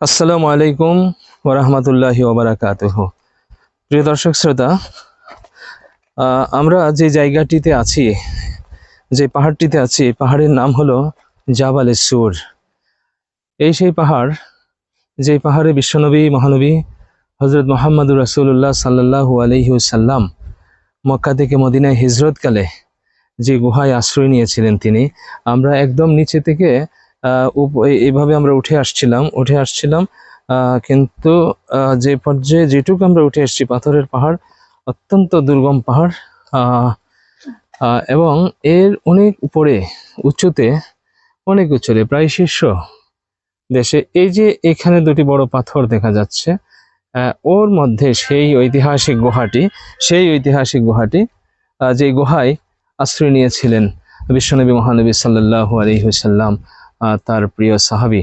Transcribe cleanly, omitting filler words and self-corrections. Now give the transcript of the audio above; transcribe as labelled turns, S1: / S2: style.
S1: আসসালামু আলাইকুম ওরহমতুল্লাহি ওবারাকাতুহু। প্রিয় দর্শক শ্রোতা, আমরা যে জায়গাটিতে আছি, যে পাহাড়টিতে আছি, এই পাহাড়ের নাম হলো জাবালে সুর। এই সেই পাহাড়, যে পাহাড়ে বিশ্বনবী মহানবী হজরত মুহাম্মদুর রাসূলুল্লাহ সাল্লাল্লাহু আলাইহি ওয়াসাল্লাম মক্কা থেকে মদিনায় হিজরতকালে যে গুহায় আশ্রয় নিয়েছিলেন তিনি। আমরা একদম নিচে থেকে এইভাবে আমরা উঠে আসছিলাম, কিন্তু যে পর্যায়ে যেটুকু আমরা উঠে আসছি, পাথরের পাহাড়, অত্যন্ত দুর্গম পাহাড়, এবং এর অনেক উপরে, অনেক উঁচুতে, প্রায় শীর্ষ দেশে এই যে এখানে দুটি বড় পাথর দেখা যাচ্ছে, ওর মধ্যে সেই ঐতিহাসিক গুহাটি, যে গুহায় আশ্রয় নিয়েছিলেন বিশ্বনবী মহানবী সাল্লাল্লাহু আলাইহি ওয়াসাল্লাম, তার প্রিয় সাহাবী